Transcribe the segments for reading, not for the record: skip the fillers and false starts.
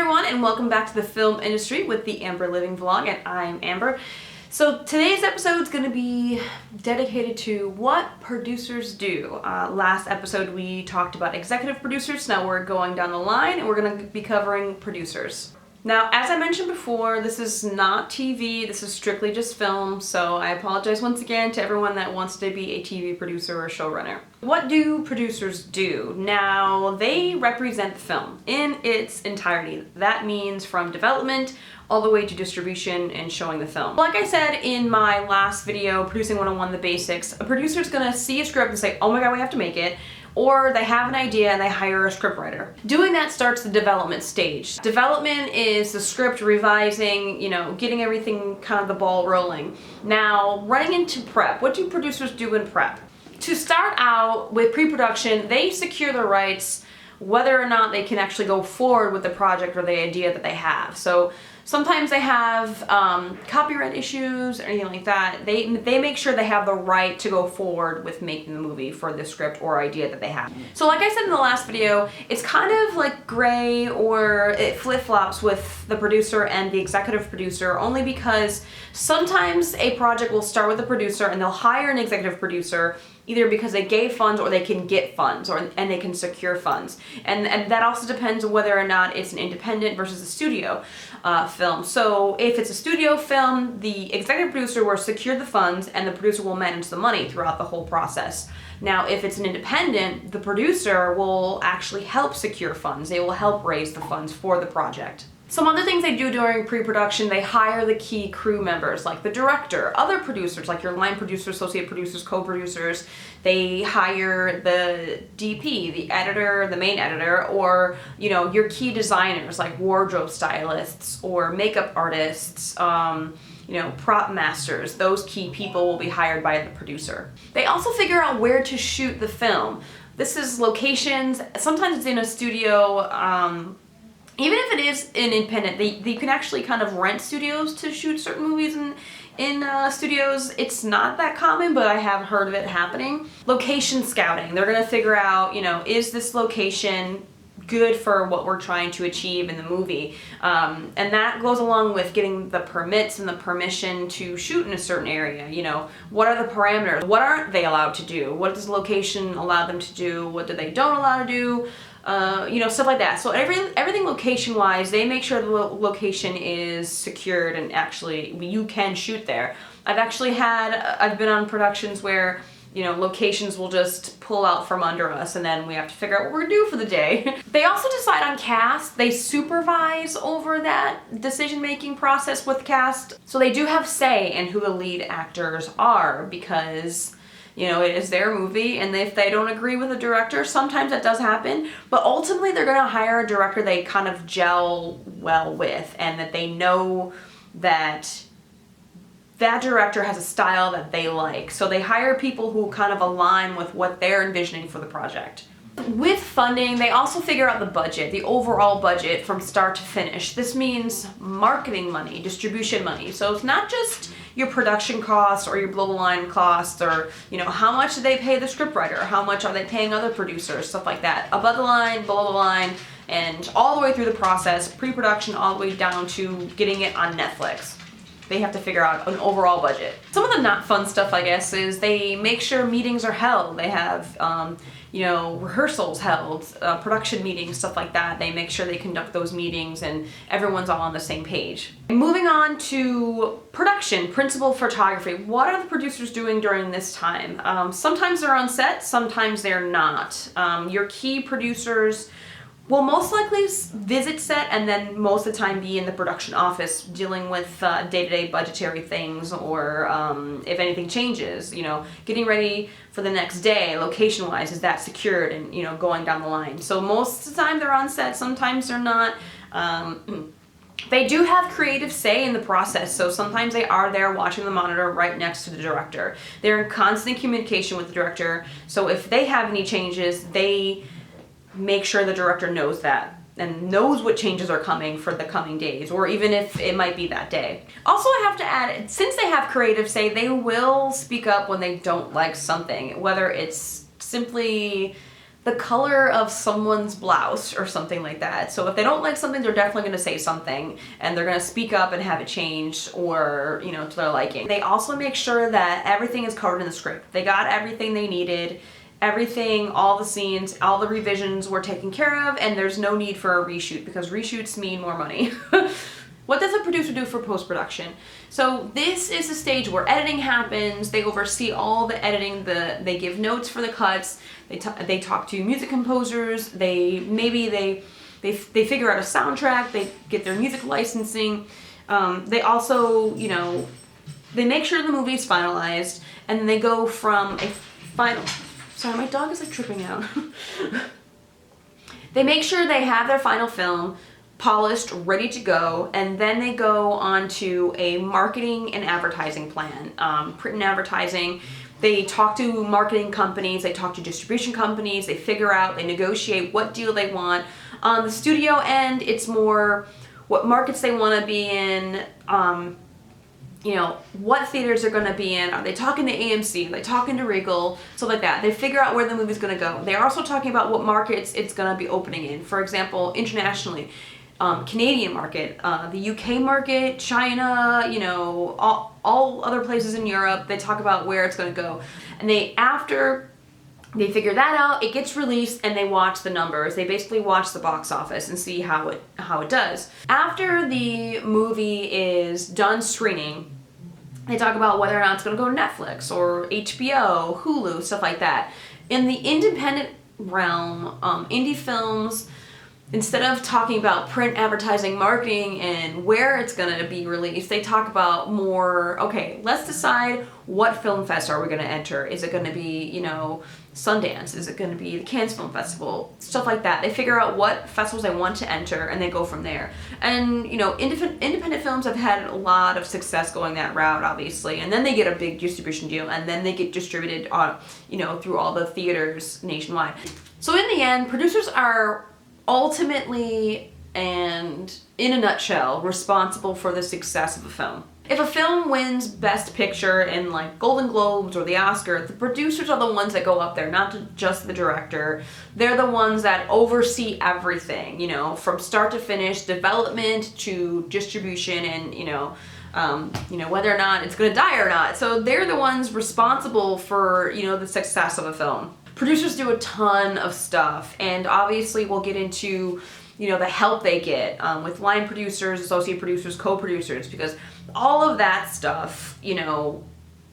everyone, and welcome back to the film industry with the Amber Living vlog, and I'm Amber. So today's episode is going to be dedicated to what producers do. Last episode we talked about executive producers. Now we're going down the line and we're going to be covering producers. Now, as I mentioned before, this is not TV, this is strictly just film, so I apologize once again to everyone that wants to be a TV producer or showrunner. What do producers do? Now, they represent the film in its entirety. That means from development all the way to distribution and showing the film. Like I said in my last video, Producing 101 The Basics, a producer's gonna see a script and say, oh my god, we have to make it. Or they have an idea and they hire a scriptwriter. Doing that starts the development stage. Development is the script revising, getting everything kind of the ball rolling. Now, running into prep, what do producers do in prep? To start out with pre-production, they secure the rights whether or not they can actually go forward with the project or the idea that they have. So sometimes they have copyright issues or anything like that. They make sure they have the right to go forward with making the movie for the script or idea that they have. So like I said in the last video, it's kind of like gray, or it flip-flops with the producer and the executive producer, only because sometimes a project will start with a producer and they'll hire an executive producer either because they gave funds or they can get funds and they can secure funds. And that also depends on whether or not it's an independent versus a studio film. So if it's a studio film, the executive producer will secure the funds and the producer will manage the money throughout the whole process. Now, if it's an independent, the producer will actually help secure funds. They will help raise the funds for the project. Some other things they do during pre-production, they hire the key crew members like the director, other producers like your line producers, associate producers, co-producers. They hire the DP, the editor, the main editor, or your key designers like wardrobe stylists or makeup artists, prop masters. Those key people will be hired by the producer. They also figure out where to shoot the film. This is locations. Sometimes it's in a studio. Even if it is an independent, they can actually kind of rent studios to shoot certain movies in studios. It's not that common, but I have heard of it happening. Location scouting. They're gonna figure out, is this location good for what we're trying to achieve in the movie? And that goes along with getting the permits and the permission to shoot in a certain area. What are the parameters? What aren't they allowed to do? What does the location allow them to do? What do they don't allow to do? Stuff like that. So everything location-wise, they make sure the location is secured and actually you can shoot there. I've been on productions where locations will just pull out from under us and then we have to figure out what we're gonna do for the day. They also decide on cast. They supervise over that decision-making process with cast. So they do have say in who the lead actors are because it is their movie, and if they don't agree with the director, sometimes that does happen, but ultimately they're gonna hire a director they kind of gel well with and that they know that director has a style that they like. So they hire people who kind of align with what they're envisioning for the project. With funding, they also figure out the budget, the overall budget from start to finish. This means marketing money, distribution money. So it's not just your production costs or your below-the-line costs or, how much do they pay the scriptwriter? How much are they paying other producers? Stuff like that. Above the line, below the line, and all the way through the process, pre-production all the way down to getting it on Netflix. They have to figure out an overall budget. Some of the not fun stuff, I guess, is they make sure meetings are held. They have, rehearsals held, production meetings, stuff like that. They make sure they conduct those meetings and everyone's all on the same page. Moving on to production, principal photography. What are the producers doing during this time? Sometimes they're on set, sometimes they're not. Your key producers will most likely visit set and then most of the time be in the production office dealing with day-to-day budgetary things or if anything changes, getting ready for the next day, location-wise, is that secured and, going down the line. So most of the time they're on set, sometimes they're not. They do have creative say in the process, so sometimes they are there watching the monitor right next to the director. They're in constant communication with the director, so if they have any changes, they make sure the director knows that and knows what changes are coming for the coming days, or even if it might be that day. Also, I have to add, since they have creative say, they will speak up when they don't like something, whether it's simply the color of someone's blouse or something like that. So if they don't like something, they're definitely going to say something, and they're going to speak up and have it changed, or, you know, to their liking. They also make sure that everything is covered in the script. They got everything they needed, everything, all the scenes, all the revisions were taken care of, and there's no need for a reshoot, because reshoots mean more money. What does a producer do for post-production? So this is the stage where editing happens. They oversee all the editing. They give notes for the cuts. They talk to music composers. They figure out a soundtrack. They get their music licensing. They also, you know, they make sure the movie is finalized, and then they go from a final. Sorry, my dog is like tripping out. They make sure they have their final film polished, ready to go, and then they go on to a marketing and advertising plan. Print and advertising, they talk to marketing companies, they talk to distribution companies, they figure out, they negotiate what deal they want. On the studio end, it's more what markets they want to be in, you know, what theaters they're going to be in. Are they talking to AMC? Are they talking to Regal? Stuff like that. They figure out where the movie's going to go. They're also talking about what markets it's going to be opening in. For example, internationally, Canadian market, the UK market, China, you know, all other places in Europe. They talk about where it's going to go. And after they figure that out, it gets released, and they watch the numbers. They basically watch the box office and see how it does. After the movie is done screening, they talk about whether or not it's going to go to Netflix or HBO, Hulu, stuff like that. In the independent realm, indie films, instead of talking about print, advertising, marketing, and where it's going to be released, they talk about more, okay, let's decide what film fest are we going to enter. Is it going to be, you know, Sundance? Is it going to be the Cannes Film Festival? Stuff like that. They figure out what festivals they want to enter, and they go from there. And, you know, independent films have had a lot of success going that route, obviously. And then they get a big distribution deal, and then they get distributed on, you know, through all the theaters nationwide. So in the end, producers are ultimately, and in a nutshell, responsible for the success of a film. If a film wins Best Picture in like Golden Globes or the Oscar, the producers are the ones that go up there, not just the director. They're the ones that oversee everything, you know, from start to finish, development to distribution, and, you know, whether or not it's going to die or not. So they're the ones responsible for, you know, the success of a film. Producers do a ton of stuff, and obviously we'll get into, you know, the help they get with line producers, associate producers, co-producers, because all of that stuff, you know,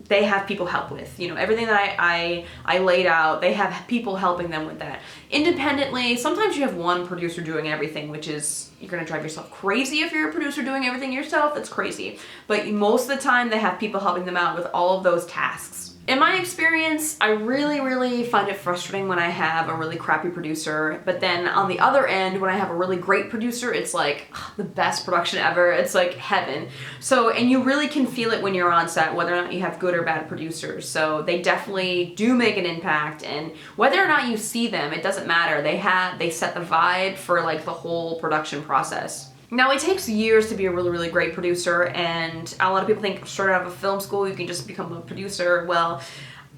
they have people help with. You know, everything that I laid out, they have people helping them with that. Independently, sometimes you have one producer doing everything, which is, you're going to drive yourself crazy if you're a producer doing everything yourself. That's crazy. But most of the time, they have people helping them out with all of those tasks. In my experience, I really find it frustrating when I have a really crappy producer, but then on the other end, when I have a really great producer, it's like the best production ever. It's like heaven. So, and you really can feel it when you're on set, whether or not you have good or bad producers. So they definitely do make an impact, and whether or not you see them, it doesn't matter. They set the vibe for like the whole production process. Now, it takes years to be a really great producer, and a lot of people think straight out of a film school you can just become a producer. Well,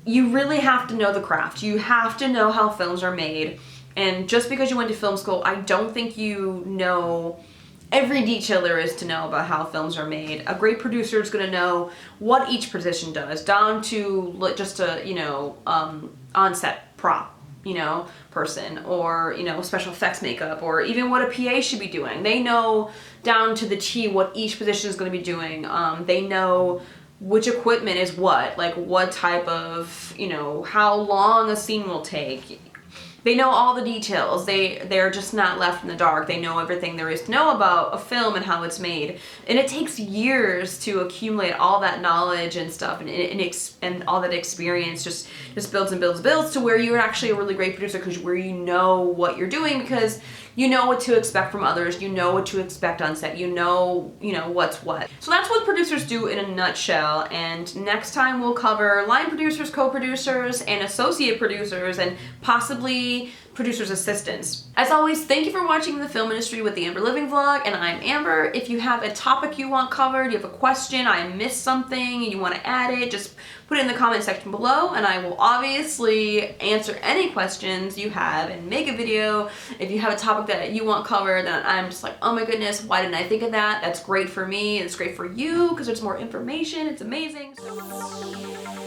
you really have to know the craft. You have to know how films are made, and just because you went to film school, I don't think you know every detail there is to know about how films are made. A great producer is going to know what each position does, down to just a, you know, on-set prop, you know, person, or, you know, special effects makeup, or even what a PA should be doing. They know down to the T what each position is going to be doing. They know which equipment is what, like what type of, you know, how long a scene will take. They know all the details. They're just not left in the dark. They know everything there is to know about a film and how it's made. And it takes years to accumulate all that knowledge and stuff, and all that experience just builds and builds to where you're actually a really great producer, because where you know what you're doing, because you know what to expect from others, you know what to expect on set, you know what's what. So that's what producers do in a nutshell, and next time we'll cover line producers, co-producers, and associate producers, and possibly be producer's assistants. As always, thank you for watching the film industry with the Amber Living vlog, and I'm Amber. If you have a topic you want covered, you have a question, I missed something, you want to add it, just put it in the comment section below, and I will obviously answer any questions you have and make a video. If you have a topic that you want covered, then I'm just like, oh my goodness, why didn't I think of that? That's great for me, it's great for you, because there's more information, it's amazing. So